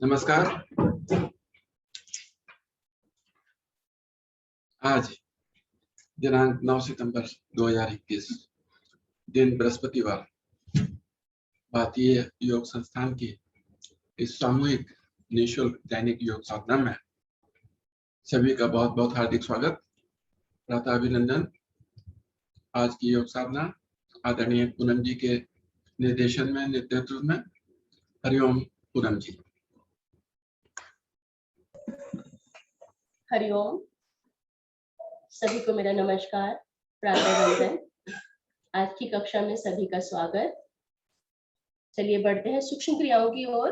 नमस्कार। आज दिनांक 9 सितंबर 2021 दिन बृहस्पतिवार भारतीय योग संस्थान की इस सामूहिक निःशुल्क दैनिक योग साधना में सभी का बहुत बहुत हार्दिक स्वागत, प्रातः अभिनंदन। आज की योग साधना आदरणीय पूनम जी के निर्देशन में, नेतृत्व में। हरिओम पूनम जी। हरिओम। सभी को मेरा नमस्कार, प्रातः वंदन। आज की कक्षा में सभी का स्वागत। चलिए बढ़ते हैं सूक्ष्म क्रियाओं की ओर।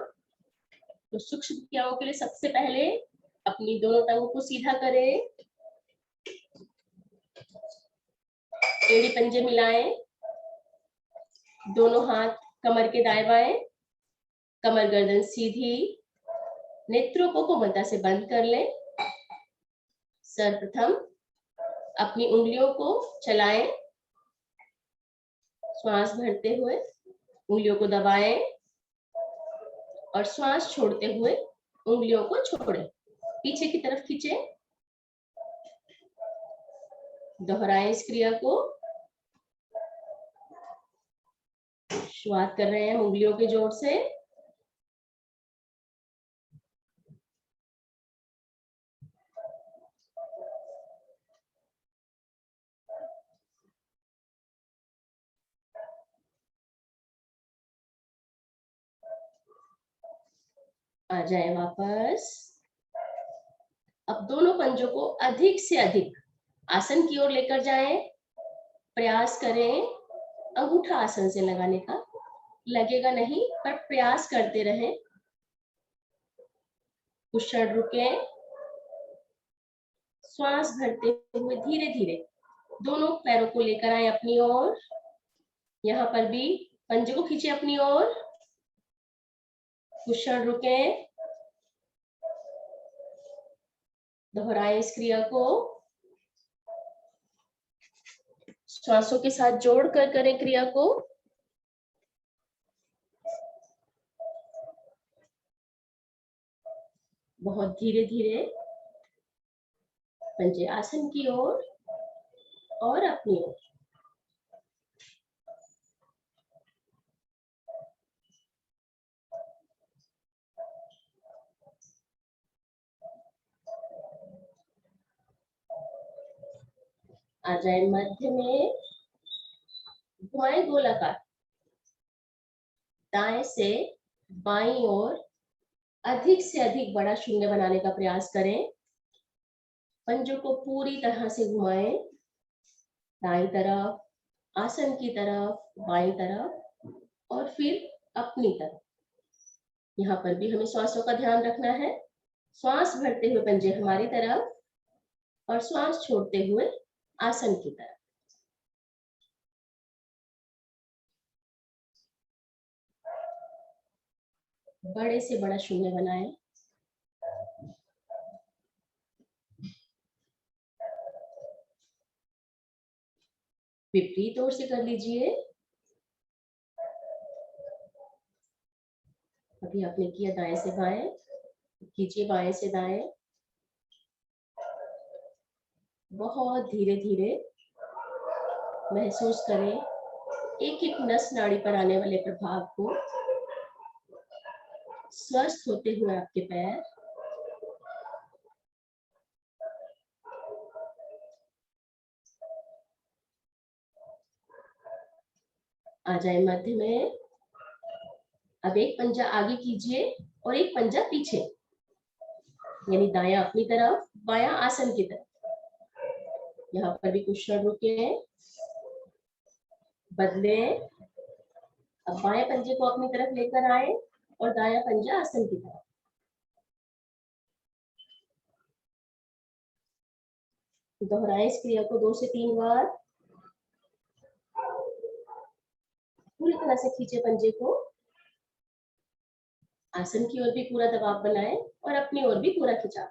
तो सूक्ष्म क्रियाओं के लिए सबसे पहले अपनी दोनों टांगों को सीधा करें, एड़ी पंजे मिलाएं, दोनों हाथ कमर के दाएं बाएं, कमर गर्दन सीधी, नेत्रों को कोमलता से बंद कर लें। सर्वप्रथम अपनी उंगलियों को चलाएं, श्वास भरते हुए उंगलियों को दबाएं और श्वास छोड़ते हुए उंगलियों को छोड़ें, पीछे की तरफ खींचें। दोहराएं इस क्रिया को। शुरुआत कर रहे हैं उंगलियों के जोड़ से। आ जाए वापस। अब दोनों पंजों को अधिक से अधिक आसन की ओर लेकर जाएं। प्रयास करें अंगूठा आसन से लगाने का, लगेगा नहीं पर प्रयास करते रहें। कुछ क्षण रुकें, श्वास भरते हुए धीरे धीरे दोनों पैरों को लेकर आए अपनी ओर। यहाँ पर भी पंजे को खींचे अपनी ओर। कुछ क्षण रुकें, दोहराएं इस क्रिया को। श्वासों के साथ जोड़कर करें क्रिया को। बहुत धीरे धीरे पंजे आसन की ओर और अपनी ओर। आ जाए मध्य में, घुमाएं गोलाकार, दाएं से बाईं ओर अधिक से अधिक बड़ा शून्य बनाने का प्रयास करें। पंजों को पूरी तरह से घुमाएं, दाईं तरफ, आसन की तरफ, बाईं तरफ और फिर अपनी तरफ। यहाँ पर भी हमें श्वासों का ध्यान रखना है। श्वास भरते हुए पंजे हमारी तरफ और श्वास छोड़ते हुए आसन की तरफ। बड़े से बड़ा शून्य बनाएं। विपरीत ओर से कर लीजिए। अभी आपने किया दाएं से बाएं, कीजिए बाएं से दाएं। बहुत धीरे धीरे महसूस करें एक एक नस नाड़ी पर आने वाले प्रभाव को। स्वस्थ होते हुए आपके पैर। आ जाए मध्य में। अब एक पंजा आगे कीजिए और एक पंजा पीछे, यानी दायां अपनी तरफ, बायां आसन की तरफ। यहाँ पर भी कुछ क्षण रुके, बदलें। अब बाएं पंजे को अपनी तरफ लेकर आए और दायां पंजा आसन की तरफ। दोहराएं इस क्रिया को 2 से 3 बार। पूरी तरह से खींचे पंजे को, आसन की ओर भी पूरा दबाव बनाएं और अपनी ओर भी पूरा खिंचाव।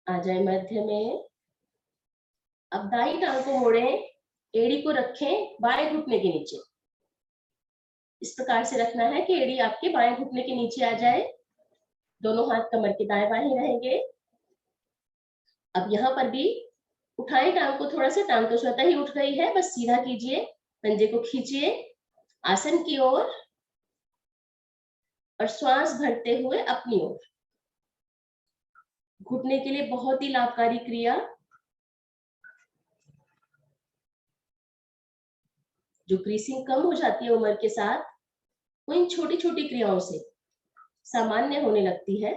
आ जाए मध्य में। अब दाई टांग को मोड़ें, एड़ी को रखें बाएं घुटने के नीचे। इस प्रकार से रखना है कि एड़ी आपके बाएं घुटने के नीचे आ जाए, दोनों हाथ कमर के दाएं बाएं रहेंगे। अब यहाँ पर भी उठाएं टांग को थोड़ा सा, टांग तो स्वतः ही उठ गई है, बस सीधा कीजिए, पंजे को खींचिए आसन की ओर और श्वास भरते हुए अपनी ओर। घुटने के लिए बहुत ही लाभकारी क्रिया। जो ग्रीसिंग कम हो जाती है उम्र के साथ, वो इन छोटी छोटी क्रियाओं से सामान्य होने लगती है।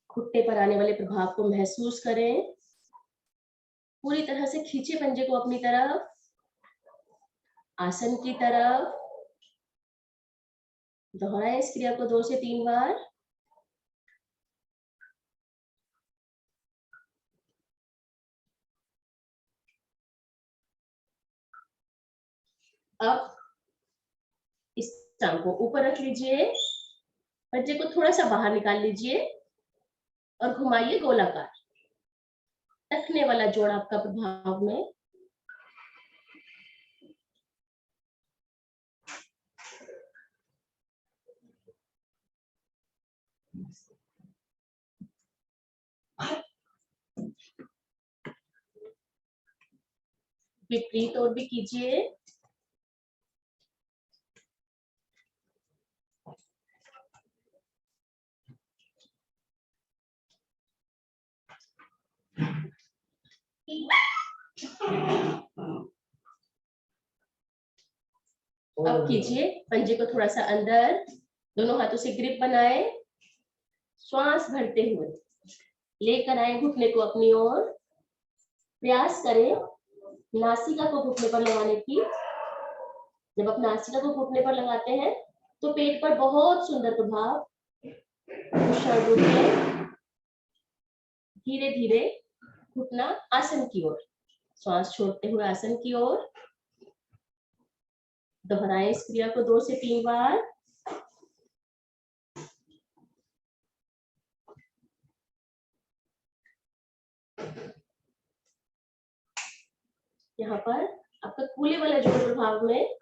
घुटने पर आने वाले प्रभाव को महसूस करें, पूरी तरह से खींचे पंजे को अपनी तरफ, आसन की तरफ। दोहराएं इस क्रिया को 2 से 3 बार। अब इस टांग को ऊपर रख लीजिए, पंजे को थोड़ा सा बाहर निकाल लीजिए और घुमाइए गोलाकार। टखने वाला जोड़ आपका प्रभाव में। विपरीत ओर भी कीजिए। अब कीजिए, पंजे को थोड़ा सा अंदर, दोनों हाथों से ग्रिप बनाए, श्वास भरते हुए लेकर आए घुटने को अपनी ओर। प्रयास करें नासिका को घुटने पर लगाने की। जब आप नासिका को घुटने पर लगाते हैं तो पेट पर बहुत सुंदर प्रभाव। धीरे धीरे घुटना आसन की ओर, श्वास छोड़ते हुए आसन की ओर। दोहराएं इस क्रिया को 2 से 3 बार। यहाँ पर आपका कूले वाला जोड़ प्रभाव में।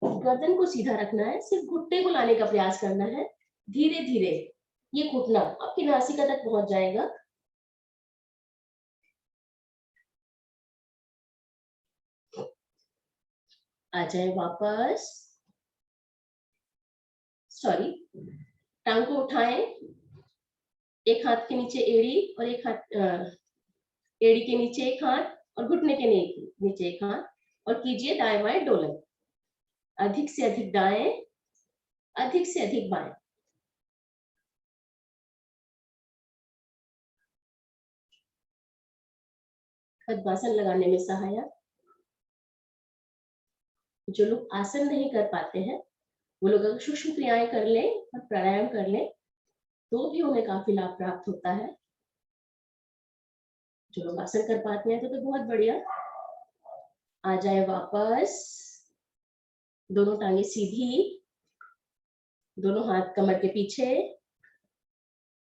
गर्दन को सीधा रखना है, सिर्फ घुटने को लाने का प्रयास करना है। धीरे धीरे ये घुटना आपकी नासिका तक पहुंच जाएगा। आ जाए वापस। सॉरी, टांग को उठाएं, एक हाथ के नीचे एड़ी और एक हाथ एड़ी के नीचे एक हाथ और घुटने के नीचे एक हाथ, और कीजिए दाएं बाएं डोलन। अधिक से अधिक दाएं, अधिक से अधिक बाएं। पद्मासन लगाने में सहायक। जो लोग आसन नहीं कर पाते हैं वो लोग अगर सूक्ष्म क्रियाएं कर लें और प्राणायाम कर लें तो भी उन्हें काफी लाभ प्राप्त होता है। जो लोग आसन कर पाते हैं तो बहुत बढ़िया। आ जाए वापस, दोनों टांगे सीधी, दोनों हाथ कमर के पीछे।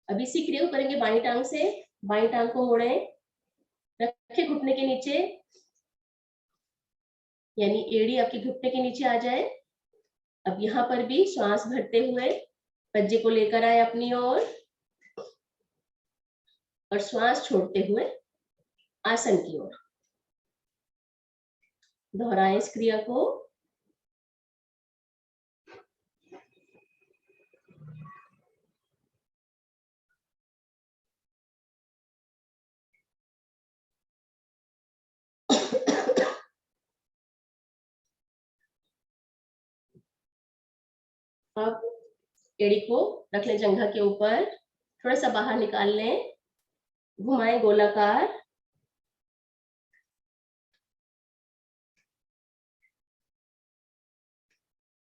अब इसी क्रिया को करेंगे बाई टांग से। बाई टांग को मोड़ें, रखे घुटने के नीचे, यानी एड़ी आपके घुटने के नीचे आ जाए। अब यहाँ पर भी श्वास भरते हुए पंजे को लेकर आए अपनी ओर और श्वास छोड़ते हुए आसन की ओर। दोहराएं इस क्रिया को। अब एड़ी को रख लें जंघा के ऊपर, थोड़ा सा बाहर निकाल लें, घुमाएं गोलाकार।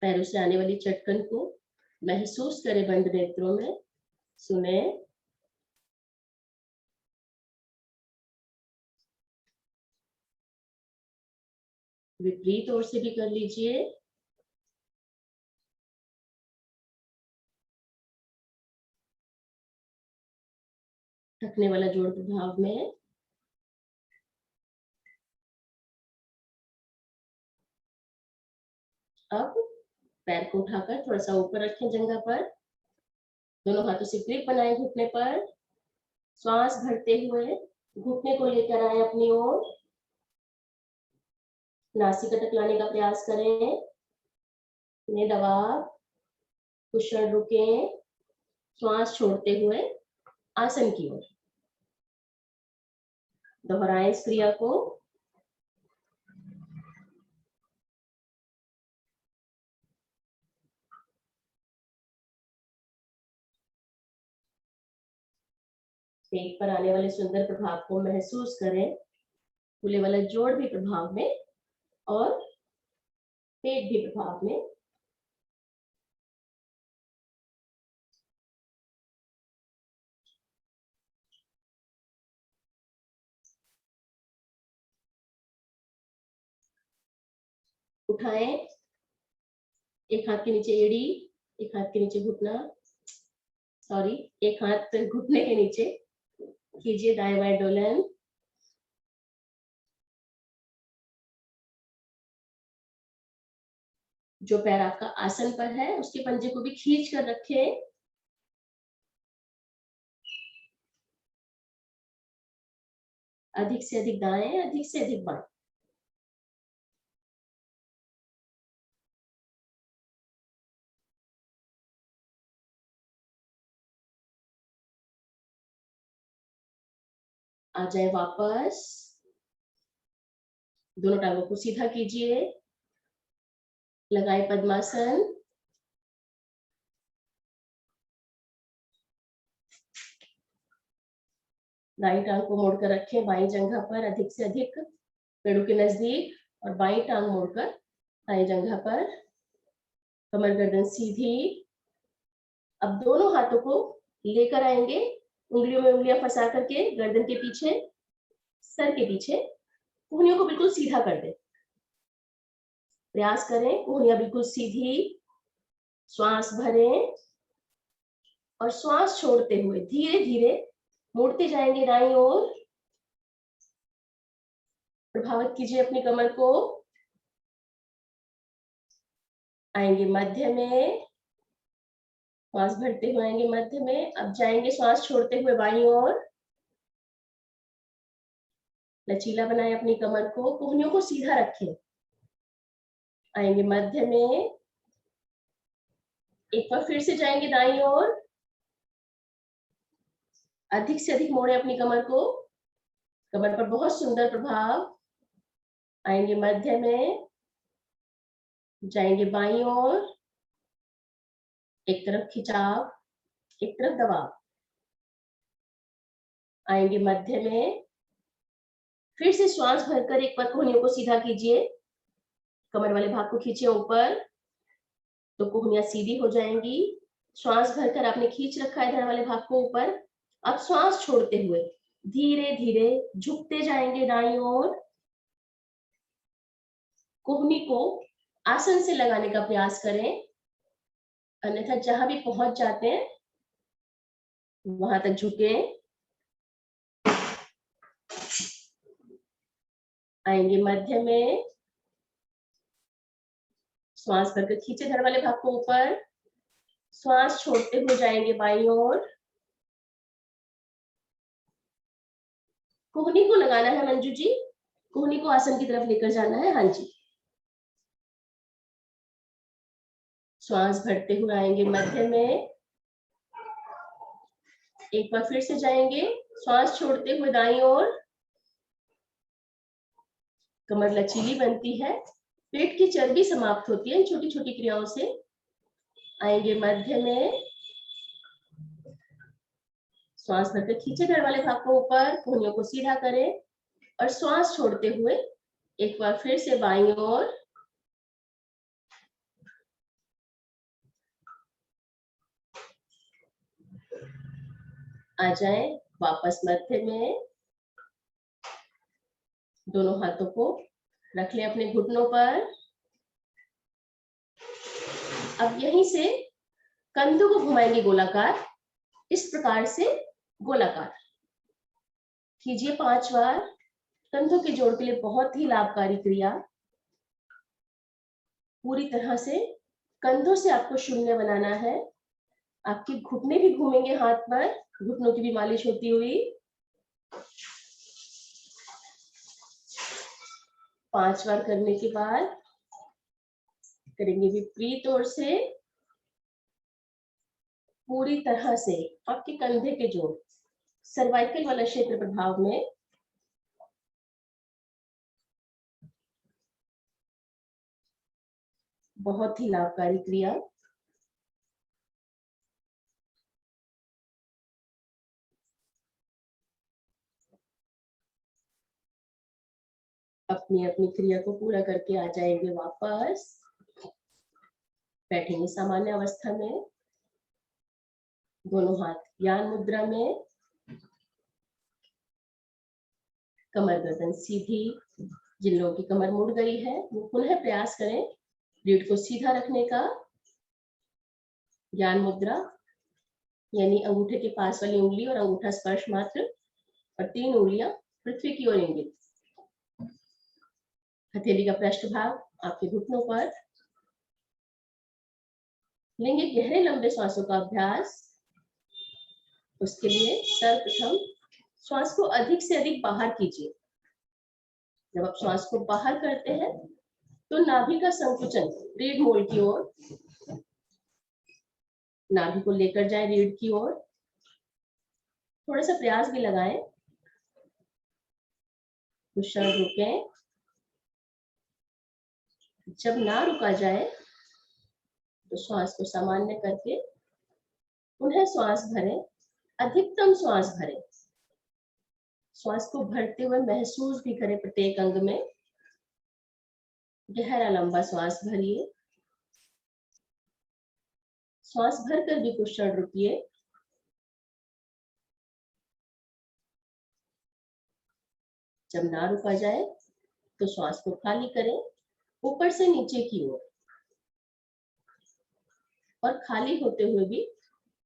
पैरों से आने वाली चटकन को महसूस करें बंद नेत्रों में, सुने। विपरीत ओर से भी कर लीजिए। ढकने वाला जोड़ प्रभाव में। अब पैर को उठाकर थोड़ा सा ऊपर रखें जंघा पर, दोनों हाथों से ग्रिप बनाए घुटने पर, श्वास भरते हुए घुटने को लेकर आए अपनी ओर, नासिका तक लाने का प्रयास करें, दबाव, कुछ क्षण रुकें, श्वास छोड़ते हुए आसन की ओर दोहराएं इस क्रिया को। पेट पर आने वाले सुंदर प्रभाव को महसूस करें, खुले वाला जोड़ भी प्रभाव में और पेट भी प्रभाव में। उठाएं, एक हाथ के नीचे एड़ी, एक हाथ के नीचे घुटना, सॉरी, एक हाथ घुटने के नीचे, कीजिए दाएं बाएं डोलन। जो पैर आपका आसन पर है उसके पंजे को भी खींच कर रखें। अधिक से अधिक दाएं, अधिक से अधिक बाएं। आ जाए वापस, दोनों टांगों को सीधा कीजिए, लगाए पद्मासन। दाई टांग को मोड़कर रखें बाई जंघा पर, अधिक से अधिक पेड़ों के नजदीक, और बाई टांग मोड़कर दाई जंघा पर, कमर गर्दन सीधी। अब दोनों हाथों को लेकर आएंगे, उंगलियों में उंगलियां फंसा करके गर्दन के पीछे, सर के पीछे, कोहनियों को बिल्कुल सीधा कर दें। प्रयास करें कोहनियां बिल्कुल सीधी, श्वास भरें और श्वास छोड़ते हुए धीरे धीरे मुड़ते जाएंगे दाईं ओर। प्रभावित कीजिए अपनी कमर को, आएंगे मध्य में, श्वास भरते हुए आएंगे मध्य में। अब जाएंगे श्वास छोड़ते हुए बाईं ओर, लचीला बनाए अपनी कमर को, कोहनियों को सीधा रखें, आएंगे मध्य में, एक बार फिर से जाएंगे दाईं ओर, अधिक से अधिक मोड़े अपनी कमर को, कमर पर बहुत सुंदर प्रभाव, आएंगे मध्य में, जाएंगे बाईं ओर, एक तरफ खिंचाव, एक तरफ दबाव, आएंगे मध्य में, फिर से श्वास भरकर एक बार कोहनियों को सीधा कीजिए, कमर वाले भाग को खींचे ऊपर तो कोहनियां सीधी हो जाएंगी। श्वास भरकर आपने खींच रखा है इधर वाले भाग को ऊपर। अब श्वास छोड़ते हुए धीरे धीरे झुकते जाएंगे दाईं ओर, कोहनी को आसन से लगाने का प्रयास करें, अन्यथा जहां भी पहुंच जाते हैं वहां तक झुके। आएंगे मध्य में, श्वास भरकर खींचे धड़ वाले भाग को ऊपर, श्वास छोड़ते हुए जाएंगे बाईं ओर। कोहनी को लगाना है मंजू जी, कोहनी को आसन की तरफ लेकर जाना है। हाँ जी, श्वास भरते हुए आएंगे मध्य में, एक बार फिर से जाएंगे श्वास छोड़ते हुए दाईं ओर, कमर लचीली बनती है, पेट की चर्बी समाप्त होती है इन छोटी छोटी क्रियाओं से। आएंगे मध्य में, श्वास भरकर खींचे धड़ वाले भाग को ऊपर, कोहनियों को सीधा करें और श्वास छोड़ते हुए एक बार फिर से बाईं ओर, आ जाए वापस मध्य में, दोनों हाथों को रख लें अपने घुटनों पर। अब यहीं से कंधों को घुमाएंगे गोलाकार, इस प्रकार से गोलाकार, कीजिए 5 बार। कंधों के जोड़ के लिए बहुत ही लाभकारी क्रिया। पूरी तरह से कंधों से आपको शून्य बनाना है। आपके घुटने भी घूमेंगे हाथ पर, घुटनों की भी मालिश होती हुई। 5 बार करने के बाद करेंगे विपरीत ओर से। पूरी तरह से आपके कंधे के जोड़, सर्वाइकल वाला क्षेत्र प्रभाव में। बहुत ही लाभकारी क्रिया। अपनी अपनी क्रिया को पूरा करके आ जाएंगे वापस। बैठेंगे सामान्य अवस्था में, दोनों हाथ ज्ञान मुद्रा में, कमर गर्दन सीधी। जिन लोगों की कमर मुड़ गई है वो पुनः प्रयास करें रीढ़ को सीधा रखने का। ज्ञान मुद्रा यानी अंगूठे के पास वाली उंगली और अंगूठा स्पर्श मात्र, और 3 उंगलियां पृथ्वी की ओर इंगित। हथेली का पृष्ठ भाग आपके घुटनों पर। लेंगे गहरे लंबे श्वासों का अभ्यास। उसके लिए सर्वप्रथम श्वास को अधिक से अधिक बाहर कीजिए। जब आप श्वास को बाहर करते हैं तो नाभि का संकुचन रीढ़ मूल की ओर, नाभि को लेकर जाए रीढ़ की ओर। थोड़ा सा प्रयास भी लगाएं। कुछ क्षण रुकें। जब ना रुका जाए तो श्वास को सामान्य करके पुनः श्वास भरें। अधिकतम श्वास भरें। श्वास को भरते हुए महसूस भी करें प्रत्येक अंग में। गहरा लंबा श्वास भरिए। श्वास भरकर भी कुछ क्षण रुकिए। जब ना रुका जाए तो श्वास को खाली करें ऊपर से नीचे की ओर, और खाली होते हुए भी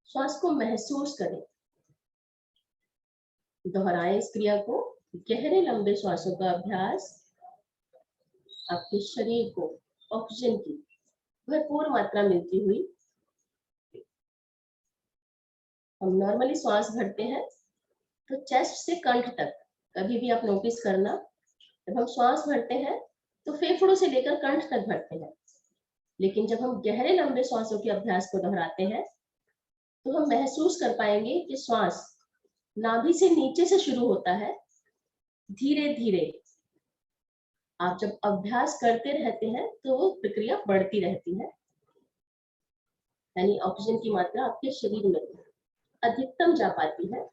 श्वास को महसूस करें। दोहराएं इस क्रिया को। गहरे लंबे श्वासों का अभ्यास आपके शरीर को ऑक्सीजन की भरपूर मात्रा मिलती हुई। हम नॉर्मली श्वास भरते हैं तो चेस्ट से कंठ तक, कभी भी आप नोटिस करना, जब हम श्वास भरते हैं तो फेफड़ों से लेकर कंठ तक भरते हैं। लेकिन जब हम गहरे लंबे श्वासों के अभ्यास को दोहराते हैं तो हम महसूस कर पाएंगे कि श्वास नाभि से नीचे से शुरू होता है। धीरे धीरे आप जब अभ्यास करते रहते हैं तो वो प्रक्रिया बढ़ती रहती है, यानी ऑक्सीजन की मात्रा आपके शरीर में अधिकतम जा पाती है।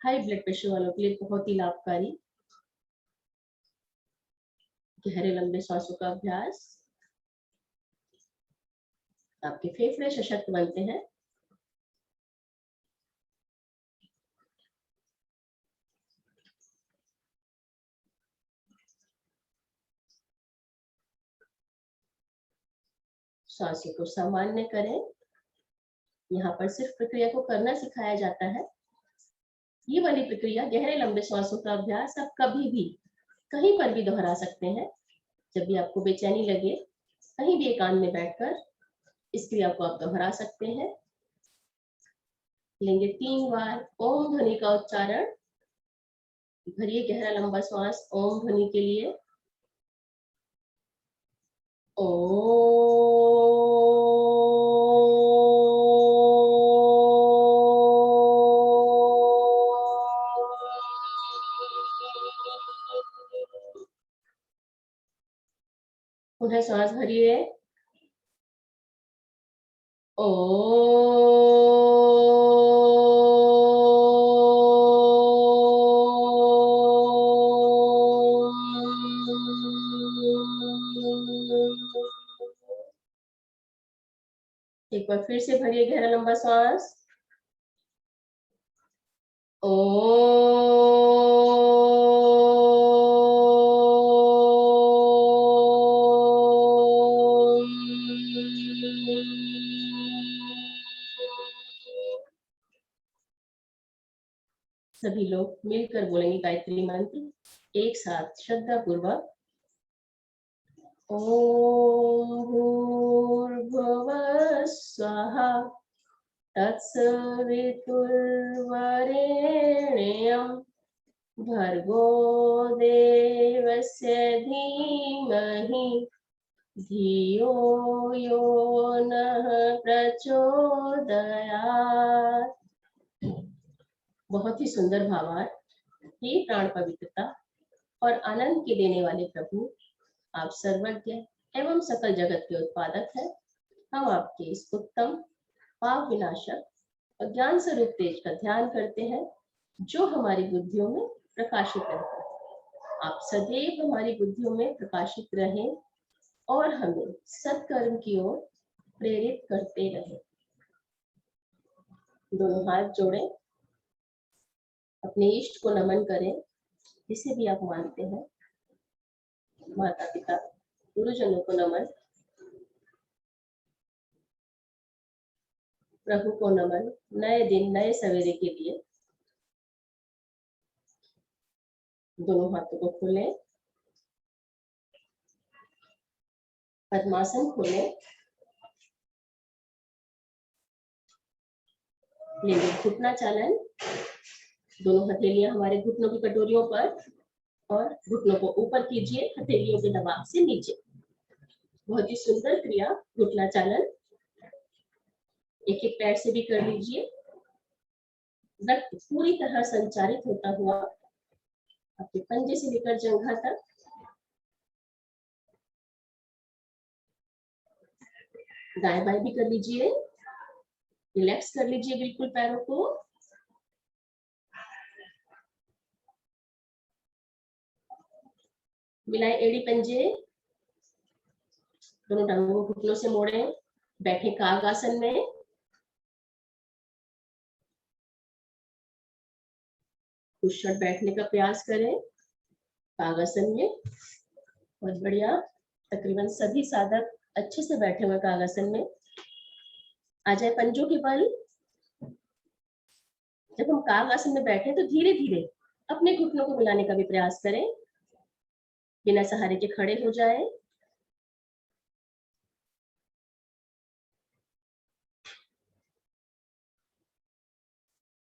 हाई ब्लड प्रेशर वालों के लिए बहुत ही लाभकारी गहरे लंबे श्वासों का अभ्यास। आपके फेफड़े सशक्त बनते हैं। श्वासों को सामान्य करें। यहाँ पर सिर्फ प्रक्रिया को करना सिखाया जाता है। ये वाली प्रक्रिया गहरे लंबे श्वासों का अभ्यास आप कभी भी कहीं पर भी दोहरा सकते हैं। जब भी आपको बेचैनी लगे, कहीं भी एकांत में बैठकर इस क्रिया को आप दोहरा सकते हैं। लेंगे 3 बार ओम ध्वनि का उच्चारण। भरिए गहरा लंबा श्वास ओम ध्वनि के लिए। पुनः श्वास भरिए। एक बार फिर से भरिए गहरा लंबा श्वास। सभी लोग मिलकर बोलेंगे गायत्री मंत्र एक साथ श्रद्धा पूर्वक। ओम भूर्भुवः स्वः तत्सवितुर्वरेण्यं भर्गो देवस्य धीमहि धियो यो नः प्रचोदयात्। बहुत ही सुंदर भावार्थ। हे प्राण पवित्रता और आनंद के देने वाले प्रभु, आप सर्वज्ञ एवं सकल जगत के उत्पादक हैं। हम आपके इस उत्तम पाप विनाशक और ज्ञान स्वरूप तेज का ध्यान करते हैं जो हमारी बुद्धियों में प्रकाशित रहता है। आप सदैव हमारी बुद्धियों में प्रकाशित रहें और हमें सत्कर्म की ओर प्रेरित करते रहें। दोनों हाथ जोड़ें, अपने इष्ट को नमन करें, जिसे भी आप मानते हैं, माता पिता गुरुजनों को नमन, प्रभु को नमन, नए दिन नए सवेरे के लिए। दोनों हाथों को खोलें, पद्मासन खोलें, लेंगे घुटना चालन। दोनों हथेलियां हमारे घुटनों की कटोरियों पर और घुटनों को ऊपर कीजिए, हथेलियों के दबाव से नीचे। बहुत ही सुंदर क्रिया घुटना चालन। एक एक पैर से भी कर लीजिए। रक्त पूरी तरह संचारित होता हुआ आपके पंजे से लेकर जंघा तक। दाएं बाएं भी कर लीजिए। रिलैक्स कर लीजिए बिल्कुल पैरों को। मिलाए एड़ी पंजे, दोनों टांगों को घुटनों से मोड़ें। बैठे काग आसन में। कुशल बैठने का प्रयास करें काग आसन में। बहुत बढ़िया। तकरीबन सभी साधक अच्छे से बैठे हुए काग आसन में। आ जाए पंजों के बल। जब हम काग आसन में बैठे तो धीरे धीरे अपने घुटनों को मिलाने का भी प्रयास करें। बिना सहारे के खड़े हो जाए।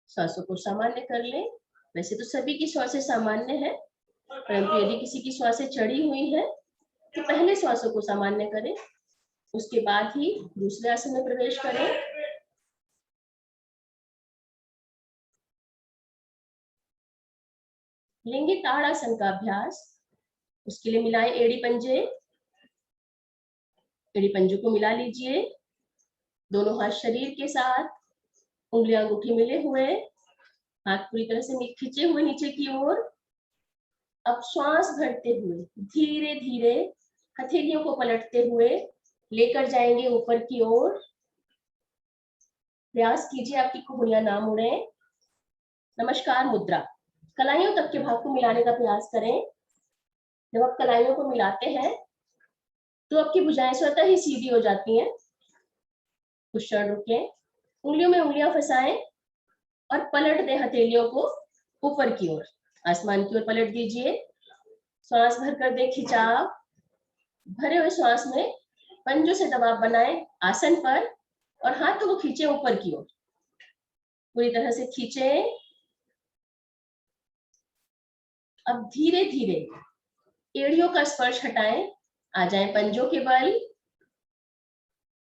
श्वासों को सामान्य कर लें। वैसे तो सभी की श्वासें सामान्य है, परंतु यदि किसी की श्वासें चढ़ी हुई है तो पहले श्वासों को सामान्य करें, उसके बाद ही दूसरे आसन में प्रवेश करें। लेंगे ताड़ासन का अभ्यास। उसके लिए मिलाएं एड़ी पंजे। एड़ी पंजों को मिला लीजिए। दोनों हाथ शरीर के साथ, उंगलियां अंगूठे मिले हुए, हाथ पूरी तरह से खींचे हुए नीचे की ओर। अब श्वास भरते हुए धीरे धीरे हथेलियों को पलटते हुए लेकर जाएंगे ऊपर की ओर। प्रयास कीजिए आपकी कोहनियां ना मुड़े। नमस्कार मुद्रा। कलाइयों तक के भाग को मिलाने का प्रयास करें। जब आप कलाइयों को मिलाते हैं तो आपकी भुजाएं स्वतः ही सीधी हो जाती हैं। कुछ क्षण रुके, उंगलियों में उंगलियां फंसाएं और पलट दें हथेलियों को ऊपर की ओर, आसमान की ओर पलट दीजिए। श्वास भर कर दें खिंचाव। भरे हुए श्वास में पंजों से दबाव बनाएं आसन पर और हाथों को खींचे ऊपर की ओर। पूरी तरह से खींचे। अब धीरे धीरे एड़ियों का स्पर्श हटाएं। आ जाएं पंजों के बल।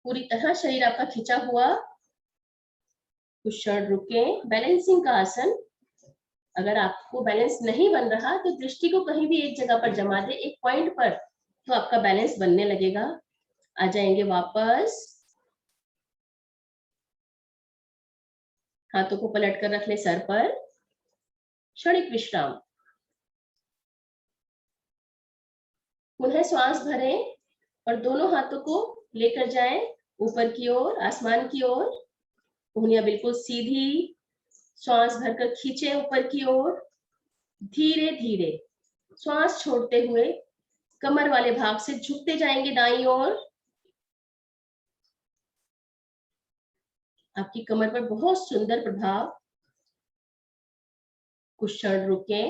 पूरी तरह शरीर आपका खिंचा हुआ। कुछ क्षण रुके। बैलेंसिंग का आसन। अगर आपको बैलेंस नहीं बन रहा तो दृष्टि को कहीं भी एक जगह पर जमा दे, एक पॉइंट पर, तो आपका बैलेंस बनने लगेगा। आ जाएंगे वापस। हाथों को पलट कर रख ले सर पर। क्षणिक विश्राम। पुनः श्वास भरें और दोनों हाथों को लेकर जाएं ऊपर की ओर, आसमान की ओर। उंगलियां बिल्कुल सीधी। श्वास भरकर खींचे ऊपर की ओर। धीरे धीरे श्वास छोड़ते हुए कमर वाले भाग से झुकते जाएंगे दाईं ओर। आपकी कमर पर बहुत सुंदर प्रभाव कुछ क्षण रुके,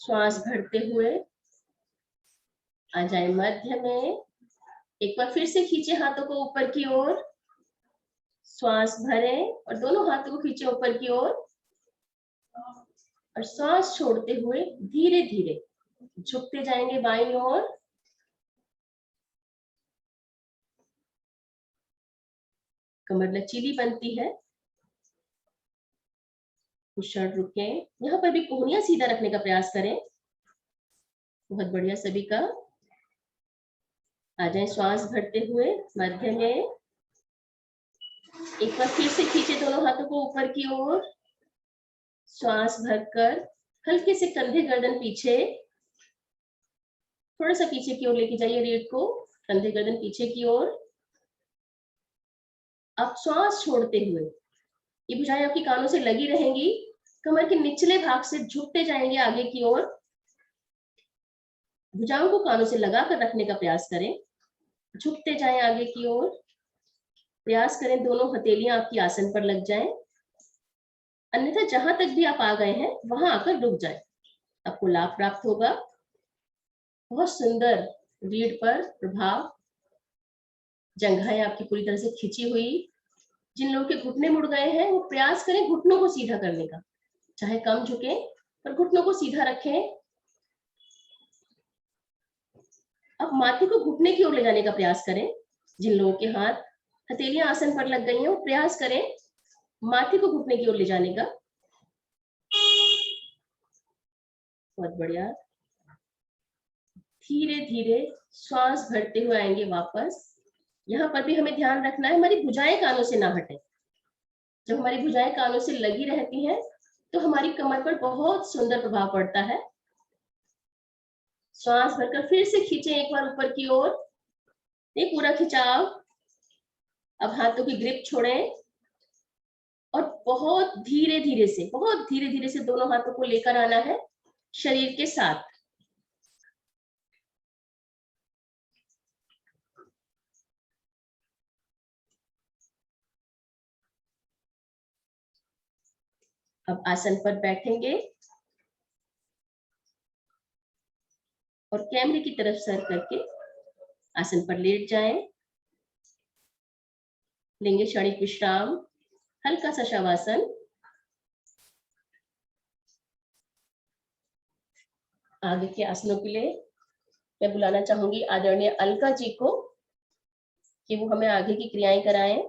श्वास भरते हुए आ जाए मध्य में। एक बार फिर से खींचे हाथों को ऊपर की ओर, श्वास भरें और दोनों हाथों को खींचे ऊपर की ओर और श्वास छोड़ते हुए धीरे धीरे झुकते जाएंगे बाईं ओर। कमर लचीली बनती है। कुछ क्षण रुके, यहाँ पर भी कोहनियां सीधा रखने का प्रयास करें। बहुत बढ़िया सभी का। आ जाए श्वास भरते हुए मध्य में। एक बार फिर से खींचे दोनों हाथों को ऊपर की ओर, श्वास भरकर हल्के से कंधे गर्दन पीछे, थोड़ा सा पीछे की ओर लेके जाइए रीढ़ को, कंधे गर्दन पीछे की ओर। अब श्वास छोड़ते हुए ये भुजाएं आपकी कानों से लगी रहेंगी, कमर के निचले भाग से झुकते जाएंगे आगे की ओर। भुजाओं को कानों से लगाकर रखने का प्रयास करें, झुकते जाएं आगे की ओर। प्रयास करें दोनों हथेलियां आपकी आसन पर लग जाएं, अन्यथा जहां तक भी आप आ गए हैं वहां आकर रुक जाएं, आपको लाभ प्राप्त होगा। बहुत सुंदर रीढ़ पर प्रभाव, जंघाएं आपकी पूरी तरह से खिंची हुई। जिन लोगों के घुटने मुड़ गए हैं वो प्रयास करें घुटनों को सीधा करने का, चाहे कम झुके पर घुटनों को सीधा रखें। अब माथे को घुटने की ओर ले जाने का प्रयास करें। जिन लोगों के हाथ हथेलियां आसन पर लग गई हैं वो प्रयास करें माथे को घुटने की ओर ले जाने का। बहुत बढ़िया। धीरे धीरे श्वास भरते हुए आएंगे वापस। यहाँ पर भी हमें ध्यान रखना है हमारी भुजाएं कानों से ना हटे। जब हमारी भुजाएं कानों से लगी रहती हैं तो हमारी कमर पर बहुत सुंदर प्रभाव पड़ता है। श्वास भरकर फिर से खींचे एक बार ऊपर की ओर, ये पूरा खिंचाव। अब हाथों की ग्रिप छोड़ें और बहुत धीरे धीरे से दोनों हाथों को लेकर आना है शरीर के साथ। अब आसन पर बैठेंगे और कैमरे की तरफ सर करके आसन पर लेट जाएं। लेंगे क्षणिक विश्राम, हल्का सा शवासन। आगे के आसनों के लिए मैं बुलाना चाहूंगी आदरणीय अलका जी को कि वो हमें आगे की क्रियाएं कराएं।